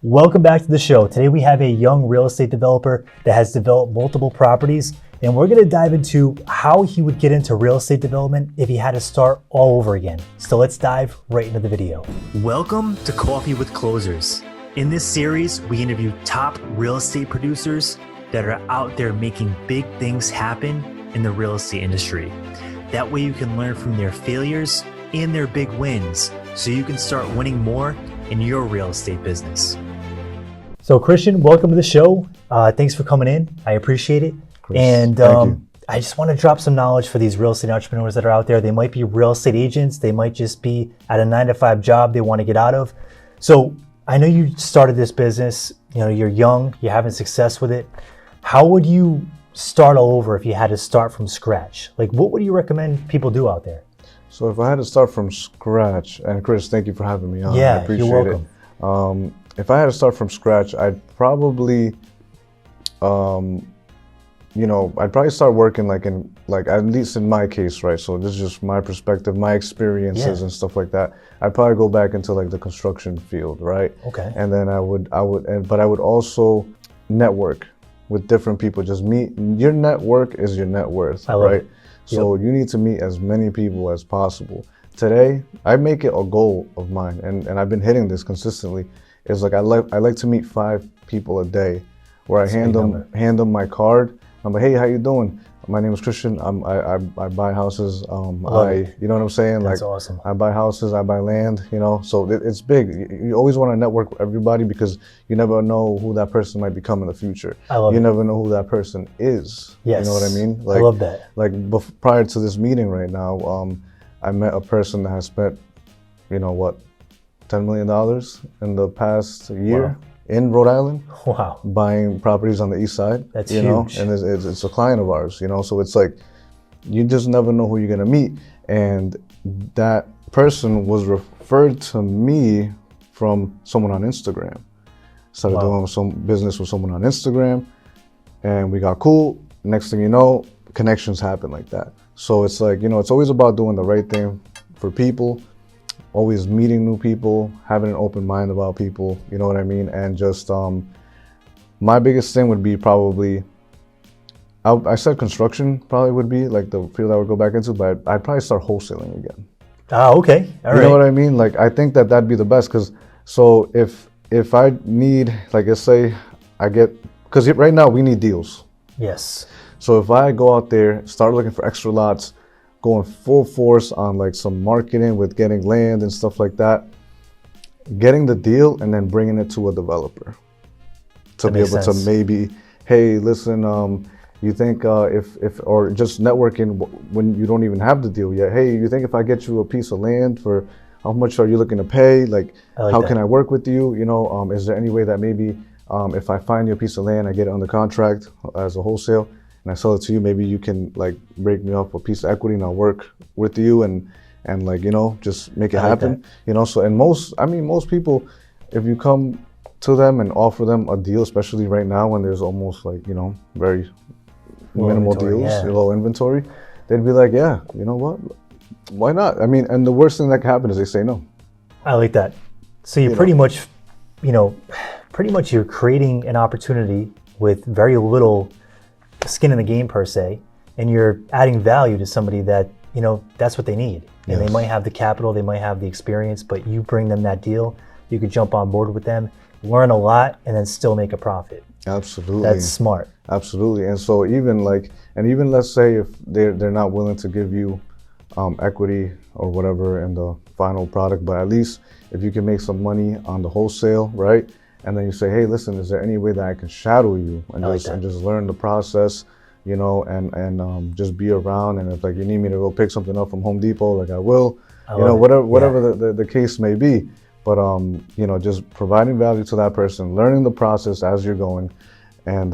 Welcome back to the show. Today we have a young real estate developer that has developed multiple properties, and we're going to dive into how he would get into real estate development if he had to start all over again. So let's dive right into the video. Welcome to Coffee with Closers. In this series, we interview top real estate producers that are out there making big things happen in the real estate industry. That way you can learn from their failures and their big wins so you can start winning more in your real estate business. So Christian, welcome to the show. Thanks for coming in. I appreciate it. Chris, and thank you. I just want to drop some knowledge for these real estate entrepreneurs that are out there. They might be real estate agents. They might just be at a 9-to-5 job they want to get out of. So I know you started this business, you're young, you're having success with it. How would you start all over if you had to start from scratch? Like, what would you recommend people do out there? So if I had to start from scratch, and Chris, thank you for having me on. Yeah, I appreciate you're welcome. it. If I had to start from scratch, I'd probably, I'd probably start working at least in my case, right? So this is just my perspective, my experiences and stuff like that. I'd probably go back into the construction field, right? Okay. And then I would also network with different people. Just meet. Your network is your net worth, right? So you need to meet as many people as possible. Today, I make it a goal of mine, and I've been hitting this consistently. Is I like to meet 5 people a day, where I hand them my card. I'm like, hey, how you doing? My name is Christian. I buy houses. You know what I'm saying? That's awesome. I buy houses. I buy land. So it's big. You always want to network with everybody because you never know who that person might become in the future. You never know who that person is. Yes. You know what I mean? I love that. Prior to this meeting right now, I met a person that has spent, $10 million in the past year in Rhode Island. Wow. Buying properties on the east side. That's huge. And it's a client of ours, so it's like, you just never know who you're gonna meet. And that person was referred to me from someone on Instagram. Started doing some business with someone on Instagram, and we got cool. Next thing you know, connections happen like that. So it's like, it's always about doing the right thing for people, always meeting new people, having an open mind about people, you know what I mean? And just, my biggest thing would be probably, I said construction probably would be the field I would go back into, but I'd probably start wholesaling again. Okay. All right. You know what I mean? I think that'd be the best, because so if I need, let's say because right now we need deals. Yes. So if I go out there, start looking for extra lots, going full force on some marketing with getting land and stuff like that, getting the deal and then bringing it to a developer to be able to maybe, hey, listen, you think if or just networking when you don't even have the deal yet, hey, you think if I get you a piece of land, for how much are you looking to pay? How can I work with you? Is there any way that maybe if I find you a piece of land, I get it under contract as a wholesale, and I sell it to you, maybe you can break me off a piece of equity and I'll work with you and just make it happen. So, and most people, if you come to them and offer them a deal, especially right now when there's almost very minimal deals, low inventory, they'd be like, yeah, you know what? Why not? And the worst thing that can happen is they say no. I like that. So you're pretty much you're creating an opportunity with very little skin in the game per se, and you're adding value to somebody that that's what they need. And they might have the capital, they might have the experience, but you bring them that deal, you could jump on board with them, learn a lot, and then still make a profit. Absolutely. That's smart. Absolutely. And so even let's say if they're not willing to give you equity or whatever in the final product, but at least if you can make some money on the wholesale, right? And then you say, hey, listen, is there any way that I can shadow you and just learn the process, and just be around, and if you need me to go pick something up from Home Depot, I will, whatever the case may be. But just providing value to that person, learning the process as you're going, and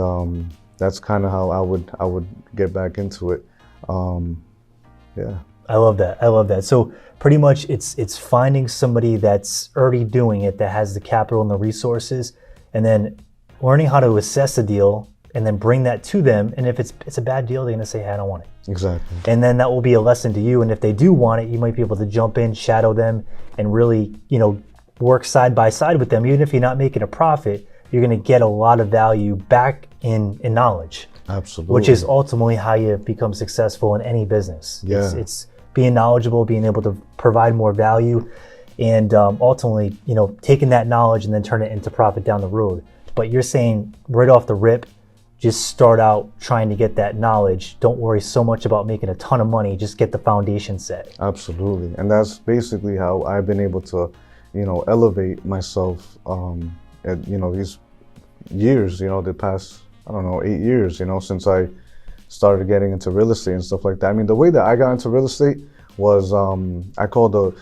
that's kind of how I would get back into it. I love that. So pretty much it's finding somebody that's already doing it, that has the capital and the resources, and then learning how to assess the deal and then bring that to them. And if it's a bad deal, they're gonna say, hey, I don't want it. Exactly. And then that will be a lesson to you. And if they do want it, you might be able to jump in, shadow them, and really, work side by side with them, even if you're not making a profit, you're going to get a lot of value back in knowledge. Absolutely. Which is ultimately how you become successful in any business. Yeah. It's being knowledgeable, being able to provide more value, and ultimately, taking that knowledge and then turn it into profit down the road. But you're saying right off the rip, just start out trying to get that knowledge. Don't worry so much about making a ton of money. Just get the foundation set. Absolutely. And that's basically how I've been able to, elevate myself at, these years, the past, 8 years, since I started getting into real estate and stuff like that. I mean, the way that I got into real estate was I called the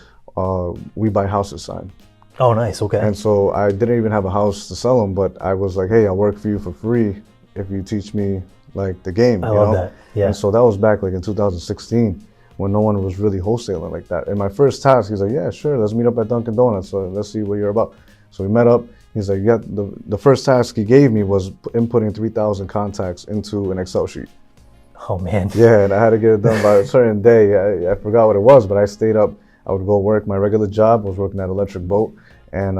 We Buy Houses sign. Oh, nice. Okay. And so I didn't even have a house to sell them, but I was like, hey, I'll work for you for free if you teach me like the game. I love that. Yeah. And so that was back like in 2016 when no one was really wholesaling like that. And my first task, he's like, yeah, sure, let's meet up at Dunkin' Donuts. So let's see what you're about. So we met up. He's like, yeah, the first task he gave me was inputting 3,000 contacts into an Excel sheet. Oh, man. Yeah, and I had to get it done by a certain day. I forgot what it was, but I stayed up. I would go work my regular job. I was working at Electric Boat. And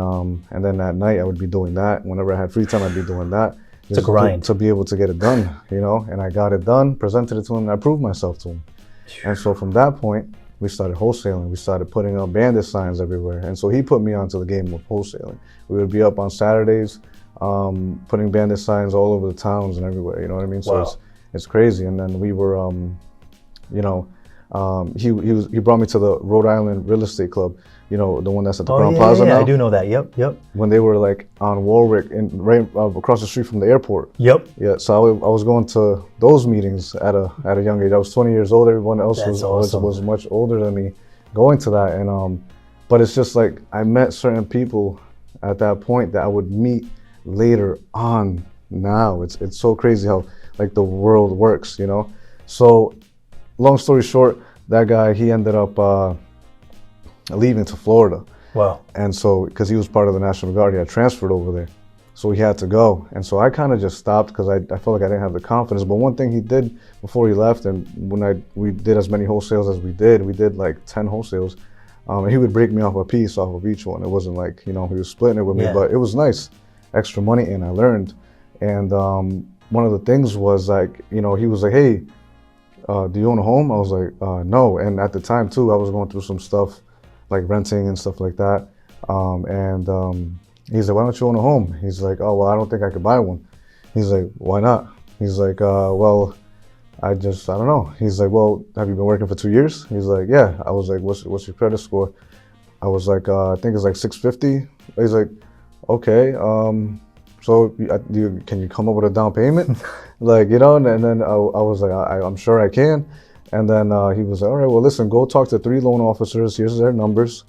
then at night, I would be doing that. Whenever I had free time, I'd be doing that. It's a grind. To be able to get it done, And I got it done, presented it to him, and I proved myself to him. And so from that point, we started wholesaling. We started putting up bandit signs everywhere. And so he put me onto the game of wholesaling. We would be up on Saturdays, putting bandit signs all over the towns and everywhere. You know what I mean? Wow. So it's crazy. And then we were, he brought me to the Rhode Island Real Estate Club. The one that's at the Crown Plaza now. I do know that. Yep. When they were like on Warwick and right across the street from the airport. Yep. Yeah. So I was going to those meetings at a young age. I was 20 years old. Everyone else was much older than me going to that. And but it's just like I met certain people at that point that I would meet later on. Now it's so crazy how like the world works, So long story short, that guy, he ended up leaving to Florida. Wow. And so, because he was part of the National Guard, he had transferred over there. So he had to go. And so I kind of just stopped because I felt like I didn't have the confidence. But one thing he did before he left, and when we did as many wholesales as we did like 10 wholesales, and he would break me off a piece off of each one. It wasn't like, he was splitting it with me, but it was nice. Extra money, and I learned. And one of the things was like, he was like, hey, do you own a home? I was like, no. And at the time too, I was going through some stuff like renting and stuff like that. He's like, why don't you own a home? He's like, oh, well, I don't think I could buy one. He's like, why not? He's like, well, I don't know. He's like, well, have you been working for 2 years? He's like, yeah. I was like, what's your credit score? I was like, I think it's like 650. He's like, okay. So can you come up with a down payment? And then I was like, I'm sure I can. And then he was like, all right, well, listen, go talk to 3 loan officers. Here's their numbers.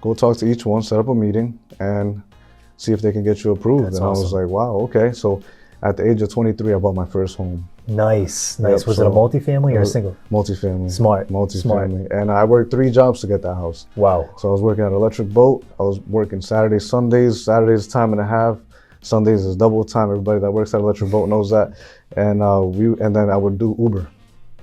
Go talk to each one, set up a meeting, and see if they can get you approved. That's and awesome. I was like, wow, okay. So at the age of 23, I bought my first home. Nice. Yep, Was it a multifamily or a single? Multifamily. Smart. Multifamily. And I worked 3 jobs to get that house. Wow. So I was working at Electric Boat. I was working Saturdays, Sundays. Saturdays, time and a half. Sundays is double time. Everybody that works at Electric Boat knows that. And then I would do Uber.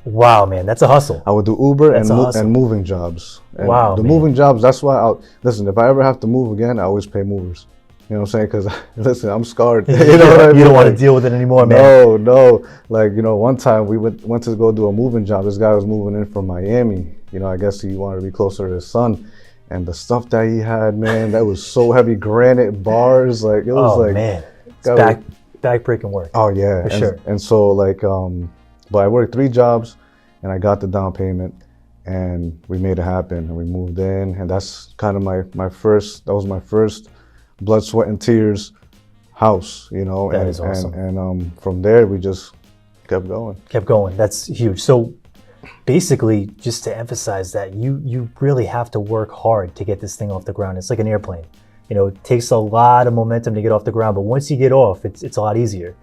Wow, man, that's a hustle. I would do Uber That's and moving jobs. And wow, the man. moving jobs, that's why listen, if I ever have to move again, I always pay movers. You know what I'm saying? Because listen, I'm scarred. You know what I mean? You don't want to deal with it anymore, man. No. Like, one time we went to go do a moving job. This guy was moving in from Miami. I guess he wanted to be closer to his son. And the stuff that he had, man, that was so heavy. Granite bars, like it was man, it's back-breaking work. Oh yeah, for sure. And so but I worked 3 jobs, and I got the down payment, and we made it happen, and we moved in, and that's kind of my first blood, sweat, and tears house, That is awesome. And from there we just kept going. That's huge. So basically, just to emphasize that, you really have to work hard to get this thing off the ground. It's like an airplane. It takes a lot of momentum to get off the ground, but once you get off, it's a lot easier.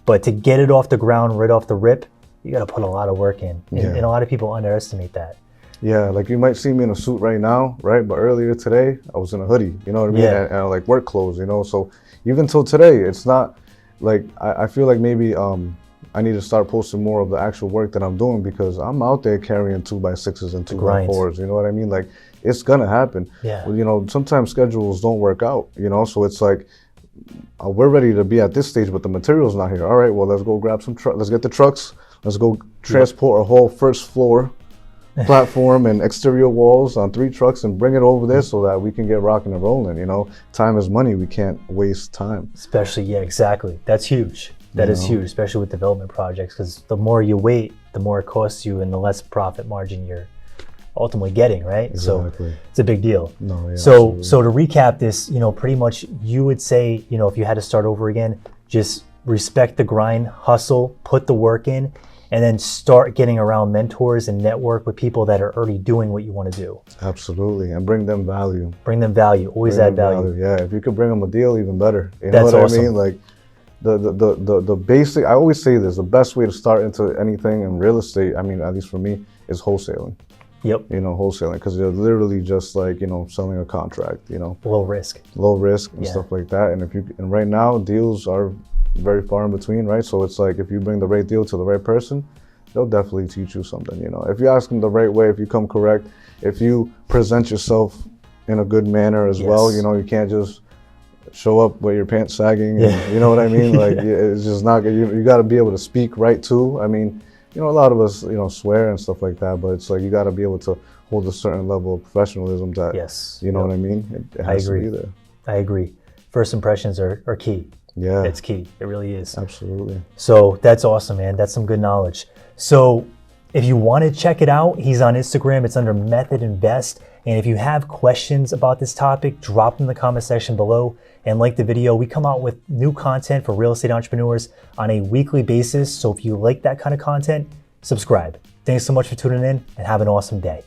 But to get it off the ground right off the rip, you got to put a lot of work in. And a lot of people underestimate that. Yeah, like you might see me in a suit right now, right? But earlier today, I was in a hoodie, you know what I mean? Yeah. And like work clothes, So even till today, it's not like, I feel like maybe I need to start posting more of the actual work that I'm doing, because I'm out there carrying 2x6s and 2x4s, you know what I mean? Like, it's gonna happen. Yeah. You know, sometimes schedules don't work out, you know, so it's like, we're ready to be at this stage, but the material's not here. All right, well, let's go grab some trucks. Let's get the trucks. Let's go transport a whole first floor platform and exterior walls on 3 trucks and bring it over there so that we can get rocking and rolling. You know, time is money. We can't waste time. Especially, yeah, exactly. That's huge. That is huge, especially with development projects, because the more you wait, the more it costs you and the less profit margin you're ultimately getting, right? Exactly. So it's a big deal. No, yeah, so absolutely. so to recap this, you know, pretty much you would say, you know, if you had to start over again, just respect the grind, hustle, put the work in, and then start getting around mentors and network with people that are already doing what you want to do. Absolutely, and bring them value. Bring them value. Always Bring add them value. Yeah, if you could bring them a deal, even better. You know That's what awesome. I mean? Like the basic. I always say this: the best way to start into anything in real estate, I mean, at least for me, is wholesaling. Yep. You know, wholesaling, because you're literally just like, you know, selling a contract. You know, Low risk. low risk and Yeah. stuff like that. And right now, deals are very far in between, right? So it's like if you bring the right deal to the right person, they'll definitely teach you something. You know, if you ask them the right way, if you come correct, if you present yourself in a good manner as well, Yes. you know, you can't just show up with your pants sagging. Yeah. And, you know what I mean? Like it's just not good. You got to be able to speak right too. I mean, you know, a lot of us, you know, swear and stuff like that, but it's like you got to be able to hold a certain level of professionalism that, Yes. you know Yep. what I mean? It I has to agree. be there. I agree. First impressions are key. Yeah, It's key. It really is. absolutely. So that's awesome, man. That's some good knowledge. So if you want to check it out, he's on Instagram. It's under Method Invest. And if you have questions about this topic, drop them in the comment section below and like the video. We come out with new content for real estate entrepreneurs on a weekly basis. So if you like that kind of content, subscribe. Thanks so much for tuning in and have an awesome day.